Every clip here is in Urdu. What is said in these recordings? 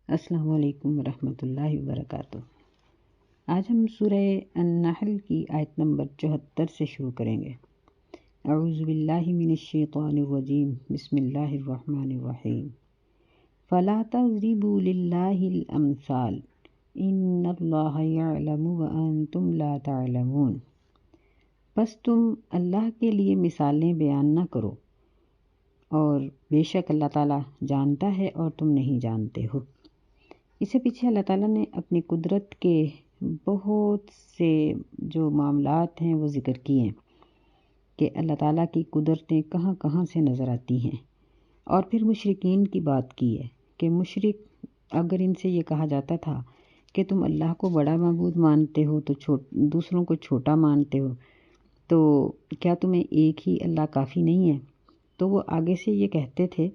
السلام علیکم ورحمۃ اللہ وبرکاتہ۔ آج ہم سورہ النحل کی آیت نمبر 74 سے شروع کریں گے۔ اعوذ باللہ من الشیطان الرجیم، بسم اللہ الرحمن الرحیم۔ فلا تضربوا للہ الامثال ان اللہ یعلم وانتم لا تعلمون۔ بس تم اللہ کے لیے مثالیں بیان نہ کرو، اور بے شک اللہ تعالیٰ جانتا ہے اور تم نہیں جانتے ہو۔ اس سے پیچھے اللہ تعالیٰ نے اپنی قدرت کے بہت سے جو معاملات ہیں وہ ذکر کیے ہیں کہ اللہ تعالیٰ کی قدرتیں کہاں کہاں سے نظر آتی ہیں، اور پھر مشرکین کی بات کی ہے کہ مشرک اگر ان سے یہ کہا جاتا تھا کہ تم اللہ کو بڑا معبود مانتے ہو تو دوسروں کو چھوٹا مانتے ہو، تو کیا تمہیں ایک ہی اللہ کافی نہیں ہے؟ تو وہ آگے سے یہ کہتے تھے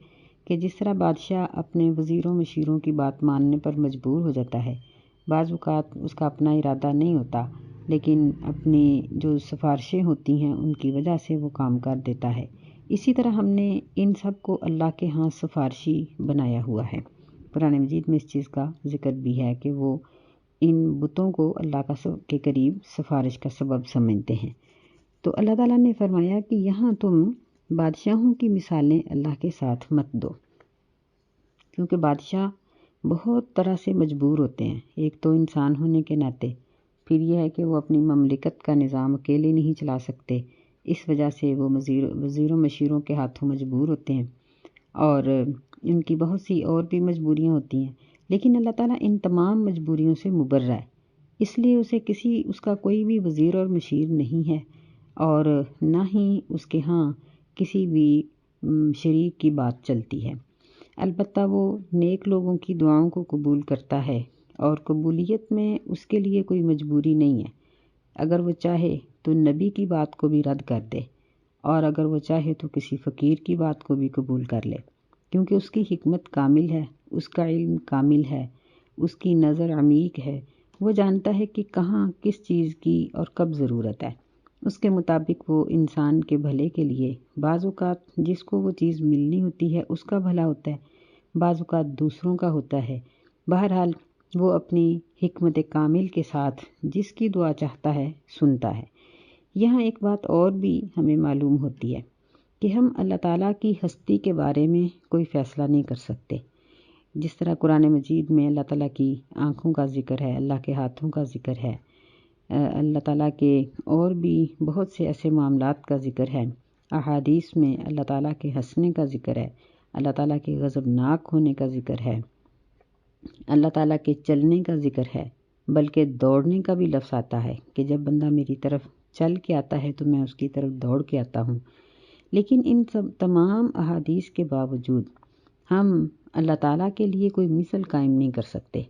کہ جس طرح بادشاہ اپنے وزیروں مشیروں کی بات ماننے پر مجبور ہو جاتا ہے، بعض اوقات اس کا اپنا ارادہ نہیں ہوتا، لیکن اپنی جو سفارشیں ہوتی ہیں ان کی وجہ سے وہ کام کر دیتا ہے، اسی طرح ہم نے ان سب کو اللہ کے ہاں سفارشی بنایا ہوا ہے۔ قرآن مجید میں اس چیز کا ذکر بھی ہے کہ وہ ان بتوں کو اللہ کے قریب سفارش کا سبب سمجھتے ہیں۔ تو اللہ تعالیٰ نے فرمایا کہ یہاں تم بادشاہوں کی مثالیں اللہ کے ساتھ مت دو، کیونکہ بادشاہ بہت طرح سے مجبور ہوتے ہیں۔ ایک تو انسان ہونے کے ناطے، پھر یہ ہے کہ وہ اپنی مملکت کا نظام اکیلے نہیں چلا سکتے، اس وجہ سے وہ وزیروں مشیروں کے ہاتھوں مجبور ہوتے ہیں، اور ان کی بہت سی اور بھی مجبوریاں ہوتی ہیں، لیکن اللہ تعالیٰ ان تمام مجبوریوں سے مبرہ ہے، اس لیے اس کا کوئی بھی وزیر اور مشیر نہیں ہے، اور نہ ہی اس کے ہاں کسی بھی شریک کی بات چلتی ہے۔ البتہ وہ نیک لوگوں کی دعاؤں کو قبول کرتا ہے، اور قبولیت میں اس کے لیے کوئی مجبوری نہیں ہے۔ اگر وہ چاہے تو نبی کی بات کو بھی رد کر دے، اور اگر وہ چاہے تو کسی فقیر کی بات کو بھی قبول کر لے، کیونکہ اس کی حکمت کامل ہے، اس کا علم کامل ہے، اس کی نظر عمیق ہے، وہ جانتا ہے کہ کہاں کس چیز کی اور کب ضرورت ہے۔ اس کے مطابق وہ انسان کے بھلے کے لیے بعض اوقات جس کو وہ چیز ملنی ہوتی ہے اس کا بھلا ہوتا ہے، بعض اوقات دوسروں کا ہوتا ہے۔ بہرحال وہ اپنی حکمت کامل کے ساتھ جس کی دعا چاہتا ہے سنتا ہے۔ یہاں ایک بات اور بھی ہمیں معلوم ہوتی ہے کہ ہم اللہ تعالیٰ کی ہستی کے بارے میں کوئی فیصلہ نہیں کر سکتے۔ جس طرح قرآن مجید میں اللہ تعالیٰ کی آنکھوں کا ذکر ہے، اللہ کے ہاتھوں کا ذکر ہے، اللہ تعالیٰ کے اور بھی بہت سے ایسے معاملات کا ذکر ہے، احادیث میں اللہ تعالیٰ کے ہنسنے کا ذکر ہے، اللہ تعالیٰ کے غضبناک ہونے کا ذکر ہے، اللہ تعالیٰ کے چلنے کا ذکر ہے، بلکہ دوڑنے کا بھی لفظ آتا ہے کہ جب بندہ میری طرف چل کے آتا ہے تو میں اس کی طرف دوڑ کے آتا ہوں۔ لیکن ان سب تمام احادیث کے باوجود ہم اللہ تعالیٰ کے لیے کوئی مثل قائم نہیں کر سکتے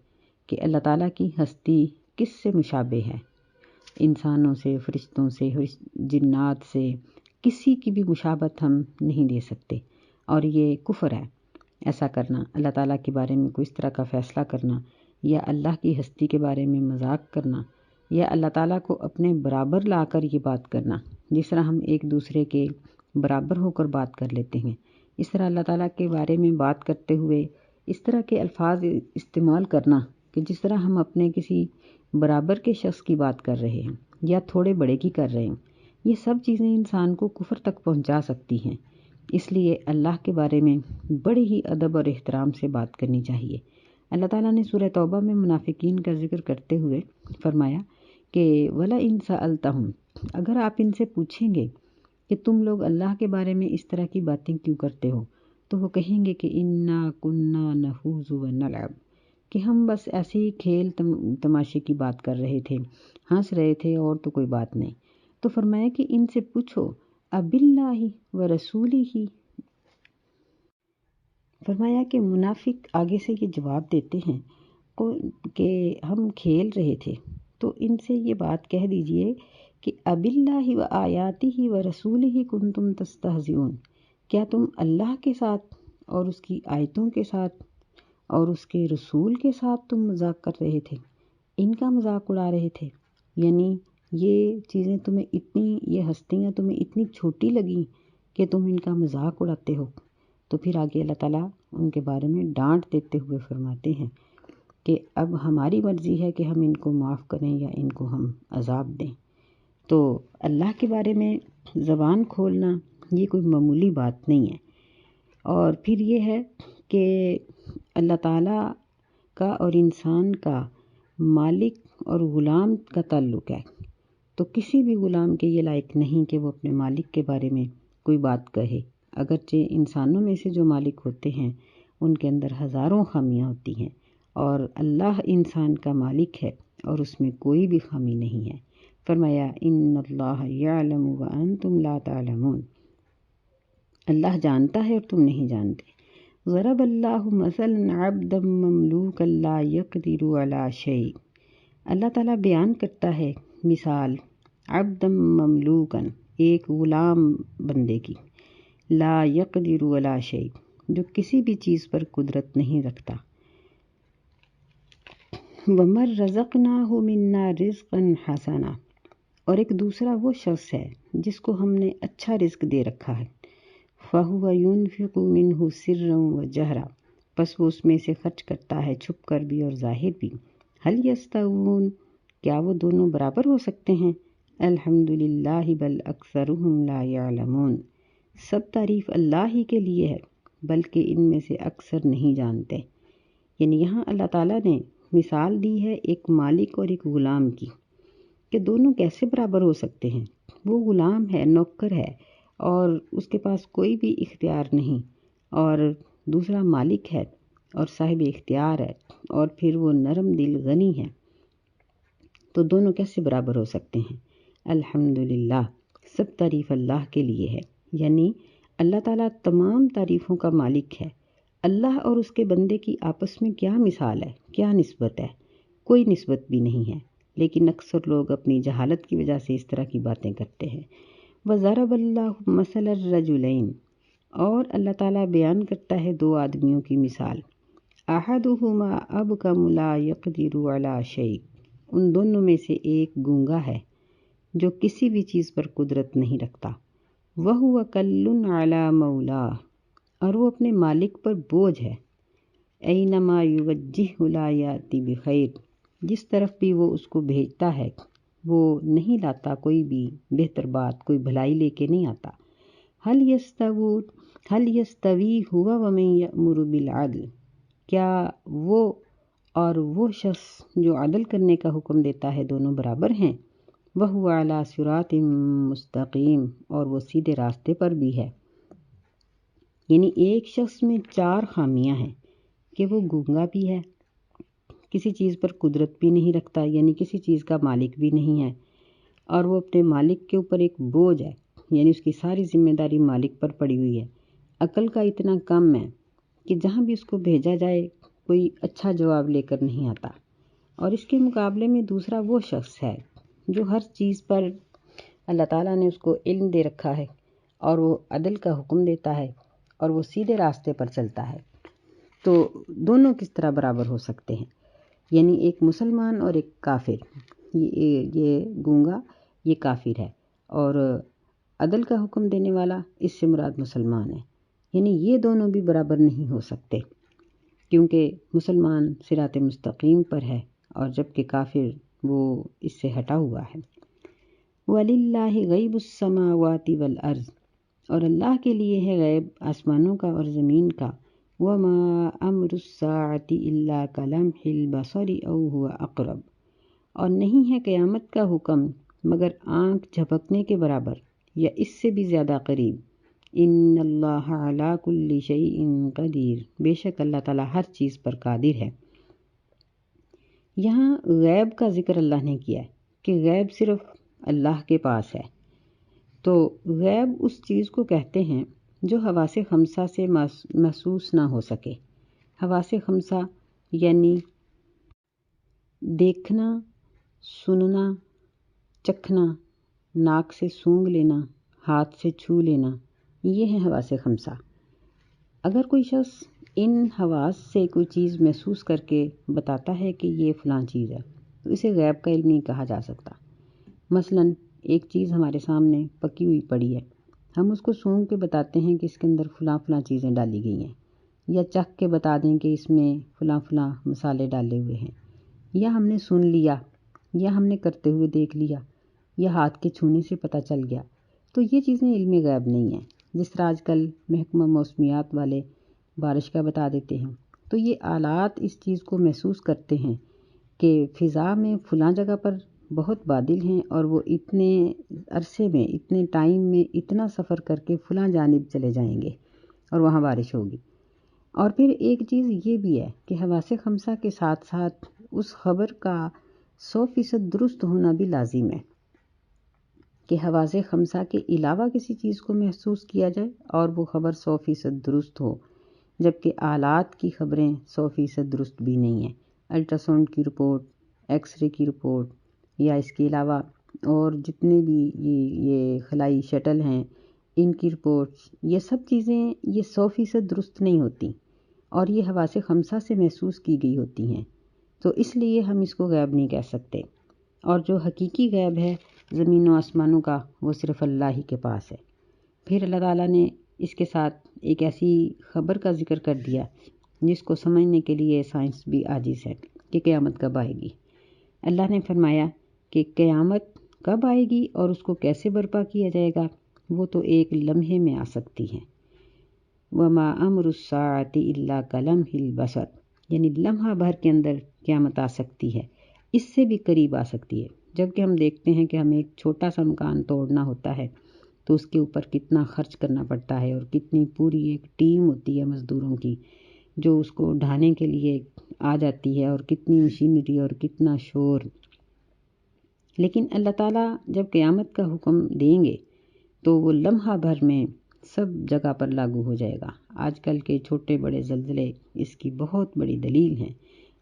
کہ اللہ تعالیٰ کی ہستی کس سے مشابہ ہے۔ انسانوں سے، فرشتوں سے، جنات سے کسی کی بھی مشابہت ہم نہیں دے سکتے، اور یہ کفر ہے ایسا کرنا، اللہ تعالیٰ کے بارے میں کوئی اس طرح کا فیصلہ کرنا، یا اللہ کی ہستی کے بارے میں مذاق کرنا، یا اللہ تعالیٰ کو اپنے برابر لا کر یہ بات کرنا، جس طرح ہم ایک دوسرے کے برابر ہو کر بات کر لیتے ہیں، اس طرح اللہ تعالیٰ کے بارے میں بات کرتے ہوئے اس طرح کے الفاظ استعمال کرنا کہ جس طرح ہم اپنے کسی برابر کے شخص کی بات کر رہے ہیں یا تھوڑے بڑے کی کر رہے ہیں، یہ سب چیزیں انسان کو کفر تک پہنچا سکتی ہیں۔ اس لیے اللہ کے بارے میں بڑے ہی ادب اور احترام سے بات کرنی چاہیے۔ اللہ تعالیٰ نے سورہ توبہ میں منافقین کا ذکر کرتے ہوئے فرمایا کہ وَلَئِن سَأَلْتَهُمْ، اگر آپ ان سے پوچھیں گے کہ تم لوگ اللہ کے بارے میں اس طرح کی باتیں کیوں کرتے ہو، تو وہ کہیں گے کہ اِنَّا كُنَّا نَخُوضُ وَنَلْعَبُ، کہ ہم بس ایسے ہی کھیل تماشے کی بات کر رہے تھے، ہنس رہے تھے، اور تو کوئی بات نہیں۔ تو فرمایا کہ ان سے پوچھو اباللہ ورسولہ، فرمایا کہ منافق آگے سے یہ جواب دیتے ہیں کہ ہم کھیل رہے تھے، تو ان سے یہ بات کہہ دیجئے کہ اباللہ وآیاتہ ورسولہ کنتم تستہزئون، کیا تم اللہ کے ساتھ اور اس کی آیتوں کے ساتھ اور اس کے رسول کے ساتھ تم مذاق کر رہے تھے، ان کا مذاق اڑا رہے تھے؟ یعنی یہ چیزیں تمہیں یہ ہستیاں تمہیں اتنی چھوٹی لگیں کہ تم ان کا مذاق اڑاتے ہو؟ تو پھر آگے اللہ تعالیٰ ان کے بارے میں ڈانٹ دیتے ہوئے فرماتے ہیں کہ اب ہماری مرضی ہے کہ ہم ان کو معاف کریں یا ان کو ہم عذاب دیں۔ تو اللہ کے بارے میں زبان کھولنا یہ کوئی معمولی بات نہیں ہے۔ اور پھر یہ ہے کہ اللہ تعالیٰ کا اور انسان کا مالک اور غلام کا تعلق ہے، تو کسی بھی غلام کے یہ لائق نہیں کہ وہ اپنے مالک کے بارے میں کوئی بات کہے، اگرچہ انسانوں میں سے جو مالک ہوتے ہیں ان کے اندر ہزاروں خامیاں ہوتی ہیں، اور اللہ انسان کا مالک ہے اور اس میں کوئی بھی خامی نہیں ہے۔ فرمایا ان اللہ یعلم وانتم لا تعلمون، اللہ جانتا ہے اور تم نہیں جانتے۔ ضرب اللہ مثلا عبدا مملوکا لا یقدر علی شیء، اللہ تعالیٰ بیان کرتا ہے مثال عبدا مملوکا، ایک غلام بندے کی، لا یقدر علی شیء، جو کسی بھی چیز پر قدرت نہیں رکھتا، ومن رزقناہ منا رزقا حسنا، اور ایک دوسرا وہ شخص ہے جس کو ہم نے اچھا رزق دے رکھا ہے، فہو ينفق منہ سرا وجہرا، پس وہ اس میں سے خرچ کرتا ہے چھپ کر بھی اور ظاہر بھی۔ هل یستوون، کیا وہ دونوں برابر ہو سکتے ہیں؟ الحمدللہ بل اکثرهم لا یعلمون، سب تعریف اللہ ہی کے لیے ہے بلکہ ان میں سے اکثر نہیں جانتے۔ یعنی یہاں اللہ تعالیٰ نے مثال دی ہے ایک مالک اور ایک غلام کی، کہ دونوں کیسے برابر ہو سکتے ہیں۔ وہ غلام ہے، نوکر ہے، اور اس کے پاس کوئی بھی اختیار نہیں، اور دوسرا مالک ہے اور صاحب اختیار ہے، اور پھر وہ نرم دل غنی ہے، تو دونوں کیسے برابر ہو سکتے ہیں؟ الحمدللہ، سب تعریف اللہ کے لیے ہے، یعنی اللہ تعالیٰ تمام تعریفوں کا مالک ہے۔ اللہ اور اس کے بندے کی آپس میں کیا مثال ہے، کیا نسبت ہے؟ کوئی نسبت بھی نہیں ہے، لیکن اکثر لوگ اپنی جہالت کی وجہ سے اس طرح کی باتیں کرتے ہیں۔ وَضَرَبَ اللَّهُ مَثَلَ الرَّجُلَيْنِ، اور اللہ تعالیٰ بیان کرتا ہے دو آدمیوں کی مثال، أَحَدُهُمَا أَبْكَمُ لَا يَقْدِرُ عَلَى شَيْءٍ، ان دونوں میں سے ایک گونگا ہے جو کسی بھی چیز پر قدرت نہیں رکھتا، وَهُوَ كَلٌّ عَلَى مَوْلَاهُ، اور وہ اپنے مالک پر بوجھ ہے، أَيْنَمَا يُوَجِّهْهُ لَا يَأْتِ بِخَيْرٍ، جس طرف بھی وہ اس کو بھیجتا ہے وہ نہیں لاتا کوئی بھی بہتر بات، کوئی بھلائی لے کے نہیں آتا۔ هل يستوي هو ومن يأمر بالعدل، کیا وہ اور وہ شخص جو عدل کرنے کا حکم دیتا ہے دونوں برابر ہیں؟ وهو على صراط مستقیم، اور وہ سیدھے راستے پر بھی ہے۔ یعنی ایک شخص میں چار خامیاں ہیں کہ وہ گونگا بھی ہے، کسی چیز پر قدرت بھی نہیں رکھتا، یعنی کسی چیز کا مالک بھی نہیں ہے، اور وہ اپنے مالک کے اوپر ایک بوجھ ہے، یعنی اس کی ساری ذمہ داری مالک پر پڑی ہوئی ہے۔ عقل کا اتنا کم ہے کہ جہاں بھی اس کو بھیجا جائے کوئی اچھا جواب لے کر نہیں آتا۔ اور اس کے مقابلے میں دوسرا وہ شخص ہے جو ہر چیز پر اللہ تعالیٰ نے اس کو علم دے رکھا ہے، اور وہ عدل کا حکم دیتا ہے، اور وہ سیدھے راستے پر چلتا ہے۔ تو دونوں کس طرح برابر ہو سکتے ہیں؟ یعنی ایک مسلمان اور ایک کافر، یہ گونگا یہ کافر ہے، اور عدل کا حکم دینے والا اس سے مراد مسلمان ہے، یعنی یہ دونوں بھی برابر نہیں ہو سکتے، کیونکہ مسلمان صراط مستقیم پر ہے اور جبکہ کافر وہ اس سے ہٹا ہوا ہے۔ وَلِلَّهِ غَيْبُ السَّمَاوَاتِ وَالْأَرْضِ، اور اللہ کے لیے ہے غیب آسمانوں کا اور زمین کا۔ وَمَا أَمْرُ السَّاعَةِ إِلَّا كَلَمْحِ الْبَصَرِ أَوْ هُوَ أَقْرَبُ، اور نہیں ہے قیامت کا حکم مگر آنکھ جھپکنے کے برابر یا اس سے بھی زیادہ قریب۔ ان اللہ علی کل شیء قدیر، بے شک اللہ تعالیٰ ہر چیز پر قادر ہے۔ یہاں غیب کا ذکر اللہ نے کیا ہے کہ غیب صرف اللہ کے پاس ہے۔ تو غیب اس چیز کو کہتے ہیں جو حواس خمسہ سے محسوس نہ ہو سکے۔ حواس خمسہ یعنی دیکھنا، سننا، چکھنا، ناک سے سونگھ لینا، ہاتھ سے چھو لینا، یہ ہیں حواس خمسہ۔ اگر کوئی شخص ان حواس سے کوئی چیز محسوس کر کے بتاتا ہے کہ یہ فلاں چیز ہے تو اسے غیب کا علم نہیں کہا جا سکتا۔ مثلاً ایک چیز ہمارے سامنے پکی ہوئی پڑی ہے، ہم اس کو سونگھ کے بتاتے ہیں کہ اس کے اندر فلاں فلاں چیزیں ڈالی گئی ہیں، یا چکھ کے بتا دیں کہ اس میں فلاں فلاں مسالے ڈالے ہوئے ہیں، یا ہم نے سن لیا، یا ہم نے کرتے ہوئے دیکھ لیا، یا ہاتھ کے چھونے سے پتہ چل گیا، تو یہ چیزیں علم غیب نہیں ہیں۔ جس طرح آج کل محکمہ موسمیات والے بارش کا بتا دیتے ہیں، تو یہ آلات اس چیز کو محسوس کرتے ہیں کہ فضا میں فلاں جگہ پر بہت بادل ہیں اور وہ اتنے عرصے میں، اتنے ٹائم میں اتنا سفر کر کے فلاں جانب چلے جائیں گے اور وہاں بارش ہوگی۔ اور پھر ایک چیز یہ بھی ہے کہ حواس خمسہ کے ساتھ ساتھ اس خبر کا 100% درست ہونا بھی لازم ہے کہ حواس خمسہ کے علاوہ کسی چیز کو محسوس کیا جائے اور وہ خبر 100% درست ہو، جبکہ آلات کی خبریں 100% درست بھی نہیں ہیں۔ الٹرا ساؤنڈ کی رپورٹ، ایکس رے کی رپورٹ، یا اس کے علاوہ اور جتنے بھی یہ خلائی شٹل ہیں ان کی رپورٹس، یہ سب چیزیں یہ 100% درست نہیں ہوتی اور یہ حواس خمسہ سے محسوس کی گئی ہوتی ہیں، تو اس لیے ہم اس کو غیب نہیں کہہ سکتے۔ اور جو حقیقی غیب ہے زمین و آسمانوں کا، وہ صرف اللہ ہی کے پاس ہے۔ پھر اللہ تعالیٰ نے اس کے ساتھ ایک ایسی خبر کا ذکر کر دیا جس کو سمجھنے کے لیے سائنس بھی عاجز ہے کہ قیامت کب آئے گی۔ اللہ نے فرمایا کہ قیامت کب آئے گی اور اس کو کیسے برپا کیا جائے گا، وہ تو ایک لمحے میں آ سکتی ہے۔ وما امر الساعۃ الا کلمح البصر، یعنی لمحہ بھر کے اندر قیامت آ سکتی ہے، اس سے بھی قریب آ سکتی ہے۔ جبکہ ہم دیکھتے ہیں کہ ہمیں ایک چھوٹا سا مکان توڑنا ہوتا ہے تو اس کے اوپر کتنا خرچ کرنا پڑتا ہے اور کتنی پوری ایک ٹیم ہوتی ہے مزدوروں کی جو اس کو ڈھانے کے لیے آ جاتی ہے، اور کتنی مشینری اور کتنا شور۔ لیکن اللہ تعالیٰ جب قیامت کا حکم دیں گے تو وہ لمحہ بھر میں سب جگہ پر لاگو ہو جائے گا۔ آج کل کے چھوٹے بڑے زلزلے اس کی بہت بڑی دلیل ہیں۔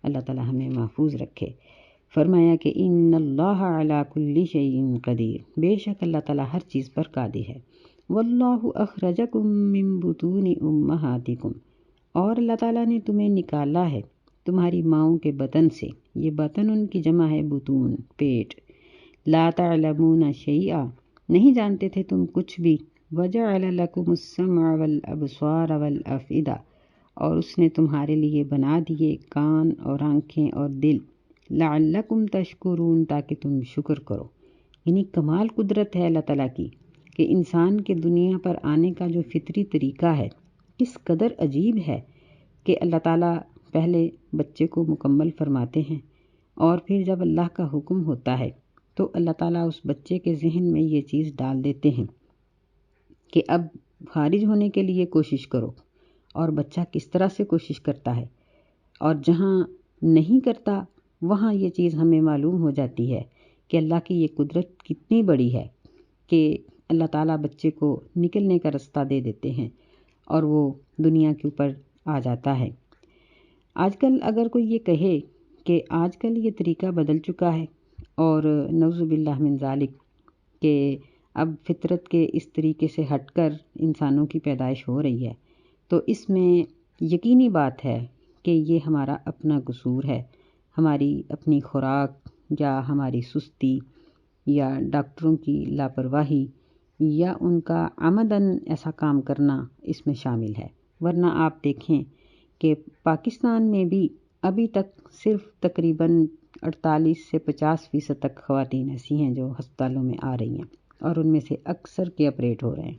اللہ تعالیٰ ہمیں محفوظ رکھے۔ فرمایا کہ ان اللہ علی کل شیء قدیر، بے شک اللہ تعالیٰ ہر چیز پر قادر ہے۔ واللہ اخرجکم من بطون امہاتکم، اور اللہ تعالیٰ نے تمہیں نکالا ہے تمہاری ماؤں کے بطن سے، یہ بطن ان کی جمع ہے بطون، پیٹ۔ لا تعلمون شیئا، نہیں جانتے تھے تم کچھ بھی۔ وجعل لکم السمع والابصار والافئدہ، اور اس نے تمہارے لیے بنا دیے کان اور آنکھیں اور دل، لعلکم تشکرون، تاکہ تم شکر کرو۔ یعنی کمال قدرت ہے اللہ تعالیٰ کی کہ انسان کے دنیا پر آنے کا جو فطری طریقہ ہے کس قدر عجیب ہے کہ اللہ تعالیٰ پہلے بچے کو مکمل فرماتے ہیں اور پھر جب اللہ کا حکم ہوتا ہے تو اللہ تعالیٰ اس بچے کے ذہن میں یہ چیز ڈال دیتے ہیں کہ اب خارج ہونے کے لیے کوشش کرو، اور بچہ کس طرح سے کوشش کرتا ہے، اور جہاں نہیں کرتا وہاں یہ چیز ہمیں معلوم ہو جاتی ہے کہ اللہ کی یہ قدرت کتنی بڑی ہے کہ اللہ تعالیٰ بچے کو نکلنے کا رستہ دے دیتے ہیں اور وہ دنیا کے اوپر آ جاتا ہے۔ آج کل اگر کوئی یہ کہے کہ آج کل یہ طریقہ بدل چکا ہے اور نعوذ باللہ من ذالک کہ اب فطرت کے اس طریقے سے ہٹ کر انسانوں کی پیدائش ہو رہی ہے، تو اس میں یقینی بات ہے کہ یہ ہمارا اپنا قصور ہے، ہماری اپنی خوراک یا ہماری سستی یا ڈاکٹروں کی لاپرواہی یا ان کا عمداً ایسا کام کرنا اس میں شامل ہے۔ ورنہ آپ دیکھیں کہ پاکستان میں بھی ابھی تک صرف تقریباً 48 سے 50% تک خواتین ایسی ہیں جو ہسپتالوں میں آ رہی ہیں، اور ان میں سے اکثر کے آپریٹ ہو رہے ہیں،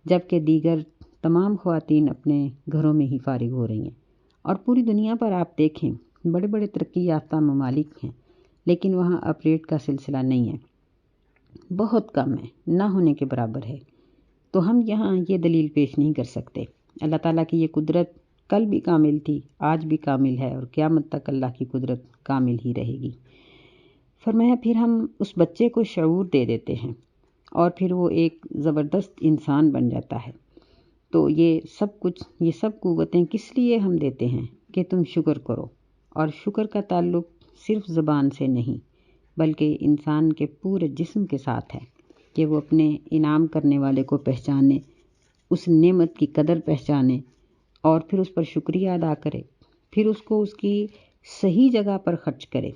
جبکہ دیگر تمام خواتین اپنے گھروں میں ہی فارغ ہو رہی ہیں۔ اور پوری دنیا پر آپ دیکھیں بڑے بڑے ترقی یافتہ ممالک ہیں لیکن وہاں آپریٹ کا سلسلہ نہیں ہے، بہت کم ہے، نہ ہونے کے برابر ہے۔ تو ہم یہاں یہ دلیل پیش نہیں کر سکتے۔ اللہ تعالیٰ کی یہ قدرت کل بھی کامل تھی، آج بھی کامل ہے، اور قیامت تک اللہ کی قدرت کامل ہی رہے گی۔ فرمایا پھر ہم اس بچے کو شعور دے دیتے ہیں اور پھر وہ ایک زبردست انسان بن جاتا ہے۔ تو یہ سب قوتیں کس لیے ہم دیتے ہیں کہ تم شکر کرو، اور شکر کا تعلق صرف زبان سے نہیں بلکہ انسان کے پورے جسم کے ساتھ ہے کہ وہ اپنے انعام کرنے والے کو پہچانے، اس نعمت کی قدر پہچانے اور پھر اس پر شکریہ ادا کرے، پھر اس کو اس کی صحیح جگہ پر خرچ کرے،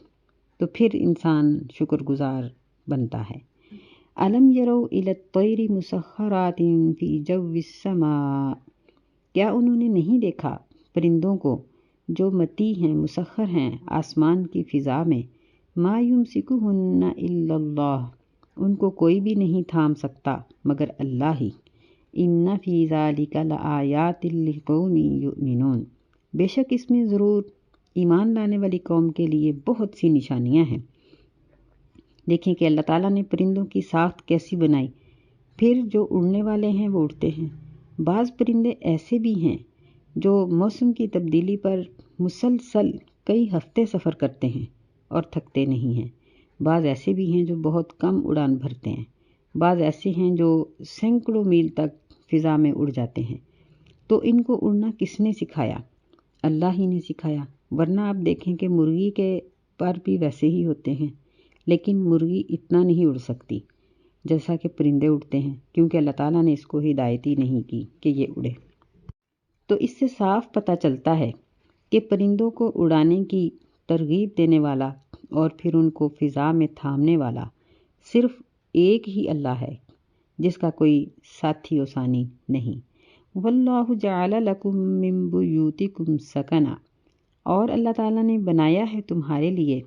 تو پھر انسان شکر گزار بنتا ہے۔ الم یروا الی الطیر مسخرات فی جو السماء، کیا انہوں نے نہیں دیکھا پرندوں کو جو متی ہیں، مسخر ہیں آسمان کی فضا میں، ما یمسکہن الا اللہ، ان کو کوئی بھی نہیں تھام سکتا مگر اللہ ہی۔ ان فی ذلک لآیات لقوم یؤمنون، بے شک اس میں ضرور ایمان لانے والی قوم کے لیے بہت سی نشانیاں ہیں۔ دیکھیں کہ اللہ تعالیٰ نے پرندوں کی ساخت کیسی بنائی۔ پھر جو اڑنے والے ہیں وہ اڑتے ہیں۔ بعض پرندے ایسے بھی ہیں جو موسم کی تبدیلی پر مسلسل کئی ہفتے سفر کرتے ہیں اور تھکتے نہیں ہیں۔ بعض ایسے بھی ہیں جو بہت کم اڑان بھرتے ہیں۔ بعض ایسے ہیں جو سینکڑوں میل تک فضا میں اڑ جاتے ہیں۔ تو ان کو اڑنا کس نے سکھایا؟ اللہ ہی نے سکھایا۔ ورنہ آپ دیکھیں کہ مرغی کے پر بھی ویسے ہی ہوتے ہیں، لیکن مرغی اتنا نہیں اڑ سکتی جیسا کہ پرندے اڑتے ہیں، کیونکہ اللہ تعالیٰ نے اس کو ہدایت ہی نہیں کی کہ یہ اڑے۔ تو اس سے صاف پتہ چلتا ہے کہ پرندوں کو اڑانے کی ترغیب دینے والا اور پھر ان کو فضا میں تھامنے والا صرف ایک ہی اللہ ہے، جس کا کوئی ساتھی و ثانی نہیں۔ واللہ جعل لکم من بیوتکم سکنا، اور اللہ تعالیٰ نے بنایا ہے تمہارے لیے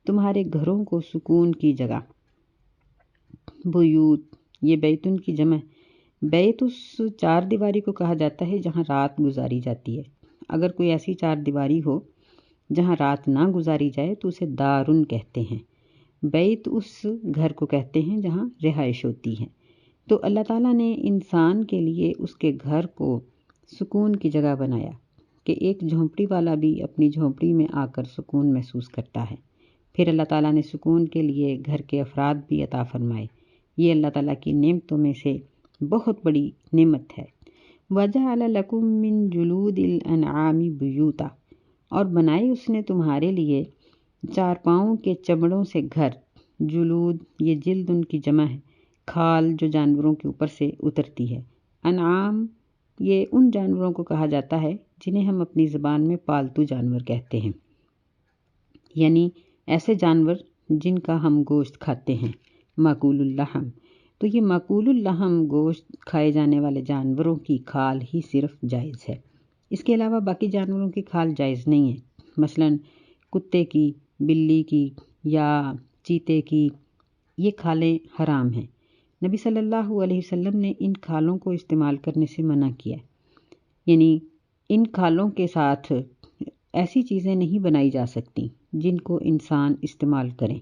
تمہارے گھروں کو سکون کی جگہ۔ بیوت، یہ بیتن کی جمع۔ بیت اس چار دیواری کو کہا جاتا ہے جہاں رات گزاری جاتی ہے۔ اگر کوئی ایسی چار دیواری ہو جہاں رات نہ گزاری جائے تو اسے دارن کہتے ہیں۔ بیت اس گھر کو کہتے ہیں جہاں رہائش ہوتی ہے۔ تو اللہ تعالیٰ نے انسان کے لیے اس کے گھر کو سکون کی جگہ بنایا کہ ایک جھونپڑی والا بھی اپنی جھونپڑی میں آ کر سکون محسوس کرتا ہے۔ پھر اللہ تعالیٰ نے سکون کے لیے گھر کے افراد بھی عطا فرمائے۔ یہ اللہ تعالیٰ کی نعمتوں میں سے بہت بڑی نعمت ہے۔ وَجَعَلَ لَكُم مِّن جُلُودِ الْأَنْعَامِ بُيُوتًا، اور بنائے اس نے تمہارے لیے چار پاؤں کے چمڑوں سے گھر۔ جلود، یہ جلد ان کی جمع ہے، کھال جو جانوروں کے اوپر سے اترتی ہے۔ انعام، یہ ان جانوروں کو کہا جاتا ہے جنہیں ہم اپنی زبان میں پالتو جانور کہتے ہیں، یعنی ایسے جانور جن کا ہم گوشت کھاتے ہیں، ماکول اللحم۔ تو یہ ماکول اللحم، گوشت کھائے جانے والے جانوروں کی کھال ہی صرف جائز ہے۔ اس کے علاوہ باقی جانوروں کی کھال جائز نہیں ہے، مثلا کتے کی، بلی کی یا چیتے کی، یہ کھالیں حرام ہیں۔ نبی صلی اللہ علیہ وسلم نے ان کھالوں کو استعمال کرنے سے منع کیا، یعنی ان کھالوں کے ساتھ ایسی چیزیں نہیں بنائی جا سکتی جن کو انسان استعمال کریں۔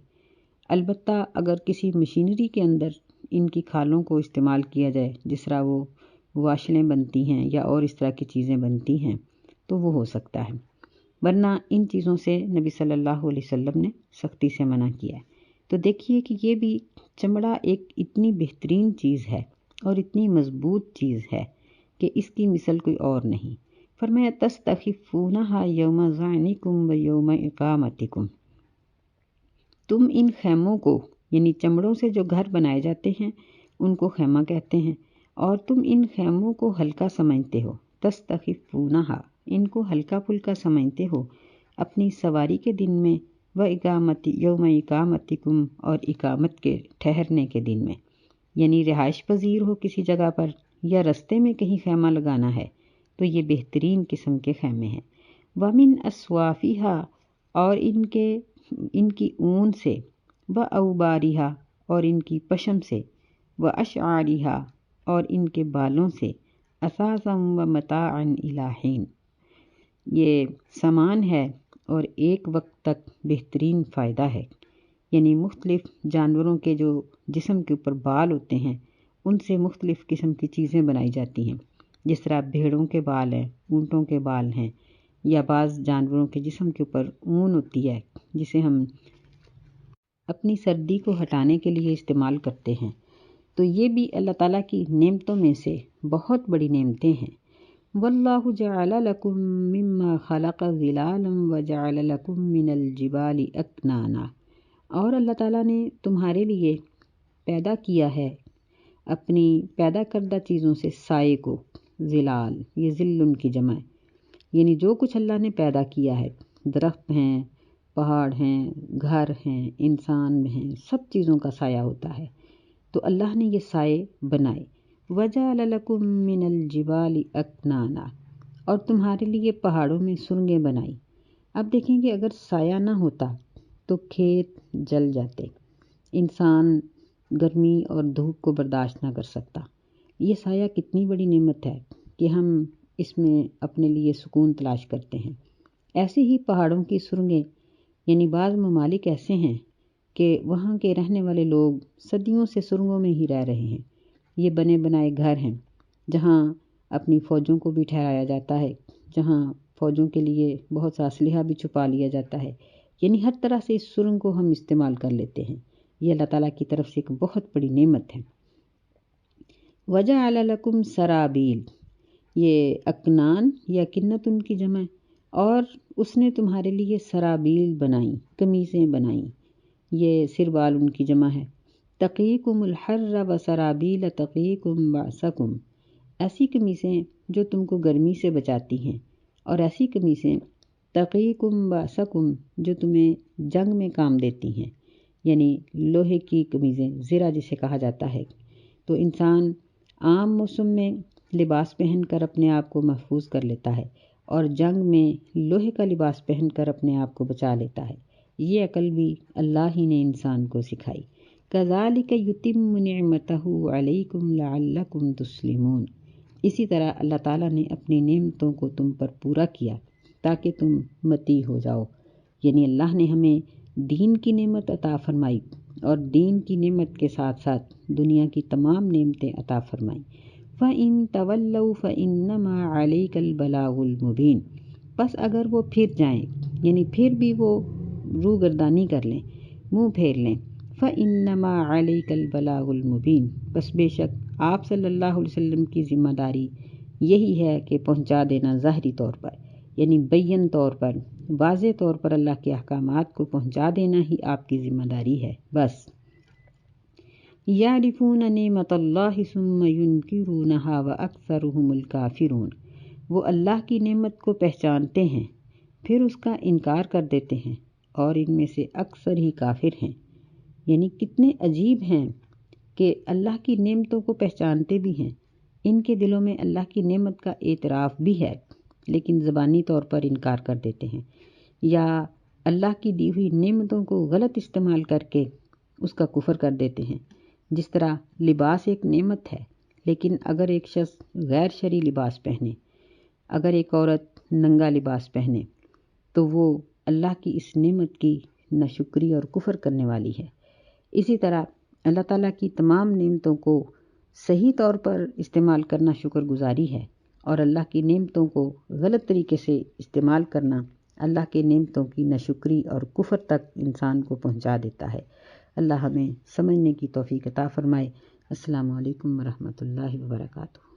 البتہ اگر کسی مشینری کے اندر ان کی کھالوں کو استعمال کیا جائے، جس طرح وہ واشلیں بنتی ہیں یا اور اس طرح کی چیزیں بنتی ہیں، تو وہ ہو سکتا ہے، ورنہ ان چیزوں سے نبی صلی اللہ علیہ وسلم نے سختی سے منع کیا ہے۔ تو دیکھیے کہ یہ بھی چمڑا ایک اتنی بہترین چیز ہے اور اتنی مضبوط چیز ہے کہ اس کی مثل کوئی اور نہیں۔ فرمایا تستخفونہا یوم ظعنکم و یوم اقامتکم، تم ان خیموں کو، یعنی چمڑوں سے جو گھر بنائے جاتے ہیں ان کو خیمہ کہتے ہیں، اور تم ان خیموں کو ہلکا سمجھتے ہو۔ تستخفونہا، ان کو ہلکا پھلکا سمجھتے ہو اپنی سواری کے دن میں، و اقامت یوم اقامتکم، اور اقامت کے ٹھہرنے کے دن میں، یعنی رہائش پذیر ہو کسی جگہ پر یا رستے میں کہیں خیمہ لگانا ہے تو یہ بہترین قسم کے خیمے ہیں۔ وَمِنْ أَصْوَافِهَا، اور ان کی اون سے، وَأَوْبَارِهَا، اور ان کی پشم سے، وَأَشْعَارِهَا، اور ان کے بالوں سے، أَثَاثًا وَمَتَاعًا إِلَىٰ حِینٍ، یہ سامان ہے اور ایک وقت تک بہترین فائدہ ہے۔ یعنی مختلف جانوروں کے جو جسم کے اوپر بال ہوتے ہیں ان سے مختلف قسم کی چیزیں بنائی جاتی ہیں، جس طرح بھیڑوں کے بال ہیں، اونٹوں کے بال ہیں، یا بعض جانوروں کے جسم کے اوپر اون ہوتی ہے جسے ہم اپنی سردی کو ہٹانے کے لیے استعمال کرتے ہیں۔ تو یہ بھی اللہ تعالیٰ کی نعمتوں میں سے بہت بڑی نعمتیں ہیں۔ واللہ جعل لکم مما خلق ظلالا وجعل لکم من الجبال اکنانا، اور اللہ تعالیٰ نے تمہارے لیے پیدا کیا ہے اپنی پیدا کردہ چیزوں سے سائے کو، ظلال، یہ ظل ان کی جمع ہے، یعنی جو کچھ اللہ نے پیدا کیا ہے، درخت ہیں، پہاڑ ہیں، گھر ہیں، انسان ہیں، سب چیزوں کا سایہ ہوتا ہے۔ تو اللہ نے یہ سائے بنائے۔ وَجَعَلَ لَكُم مِّنَ الْجِبَالِ أَكْنَانًا، اور تمہارے لیے پہاڑوں میں سرنگیں بنائی۔ اب دیکھیں کہ اگر سایہ نہ ہوتا تو کھیت جل جاتے، انسان گرمی اور دھوپ کو برداشت نہ کر سکتا۔ یہ سایہ کتنی بڑی نعمت ہے کہ ہم اس میں اپنے لیے سکون تلاش کرتے ہیں۔ ایسے ہی پہاڑوں کی سرنگیں، یعنی بعض ممالک ایسے ہیں کہ وہاں کے رہنے والے لوگ صدیوں سے سرنگوں میں ہی رہ رہے ہیں۔ یہ بنے بنائے گھر ہیں جہاں اپنی فوجوں کو بھی ٹھہرایا جاتا ہے، جہاں فوجوں کے لیے بہت سا اسلحہ بھی چھپا لیا جاتا ہے، یعنی ہر طرح سے اس سرنگ کو ہم استعمال کر لیتے ہیں۔ یہ اللہ تعالیٰ کی طرف سے ایک بہت بڑی نعمت ہے۔ وَجَعَلَ لَكُمْ سَرَابِيل، یہ اکنان یا کنتن کی جمع، اور اس نے تمہارے لیے سرابیل بنائیں، قمیصیں بنائیں، یہ سربال ان کی جمع ہے۔ تقیکم الحر وسرابیل تقیکم بأسکم، ایسی قمیصیں جو تم کو گرمی سے بچاتی ہیں، اور ایسی قمیصیں تقیکم بأسکم جو تمہیں جنگ میں کام دیتی ہیں، یعنی لوہے کی قمیضیں، زرہ جسے کہا جاتا ہے۔ تو انسان عام موسم میں لباس پہن کر اپنے آپ کو محفوظ کر لیتا ہے، اور جنگ میں لوہے کا لباس پہن کر اپنے آپ کو بچا لیتا ہے۔ یہ عقل بھی اللہ ہی نے انسان کو سکھائی۔ کذالک یتم نعمتہ علیکم لعلکم تسلمون، اسی طرح اللہ تعالیٰ نے اپنی نعمتوں کو تم پر پورا کیا تاکہ تم متی ہو جاؤ، یعنی اللہ نے ہمیں دین کی نعمت عطا فرمائی، اور دین کی نعمت کے ساتھ ساتھ دنیا کی تمام نعمتیں عطا فرمائیں۔ فَإِن تَوَلَّوْا فَإِنَّمَا عَلَيْكَ الْبَلَاغُ الْمُبِينُ، پس اگر وہ پھر جائیں، یعنی پھر بھی وہ روگردانی کر لیں، منہ پھیر لیں، فَإِنَّمَا عَلَيْكَ الْبَلَاغُ الْمُبِينُ، بس بے شک آپ صلی اللہ علیہ وسلم کی ذمہ داری یہی ہے کہ پہنچا دینا ظاہری طور پر، یعنی بین طور پر، واضح طور پر اللہ کے احکامات کو پہنچا دینا ہی آپ کی ذمہ داری ہے بس۔ یعرفون نعمت اللہ ثم ینکرونہا واکثرہم الکافرون، وہ اللہ کی نعمت کو پہچانتے ہیں پھر اس کا انکار کر دیتے ہیں، اور ان میں سے اکثر ہی کافر ہیں۔ یعنی کتنے عجیب ہیں کہ اللہ کی نعمتوں کو پہچانتے بھی ہیں، ان کے دلوں میں اللہ کی نعمت کا اعتراف بھی ہے، لیکن زبانی طور پر انکار کر دیتے ہیں، یا اللہ کی دی ہوئی نعمتوں کو غلط استعمال کر کے اس کا کفر کر دیتے ہیں۔ جس طرح لباس ایک نعمت ہے، لیکن اگر ایک شخص غیر شرعی لباس پہنے، اگر ایک عورت ننگا لباس پہنے، تو وہ اللہ کی اس نعمت کی ناشکری اور کفر کرنے والی ہے۔ اسی طرح اللہ تعالیٰ کی تمام نعمتوں کو صحیح طور پر استعمال کرنا شکر گزاری ہے، اور اللہ کی نعمتوں کو غلط طریقے سے استعمال کرنا اللہ کے نعمتوں کی ناشکری اور کفر تک انسان کو پہنچا دیتا ہے۔ اللہ ہمیں سمجھنے کی توفیق عطا فرمائے۔ السلام علیکم ورحمۃ اللہ وبرکاتہ۔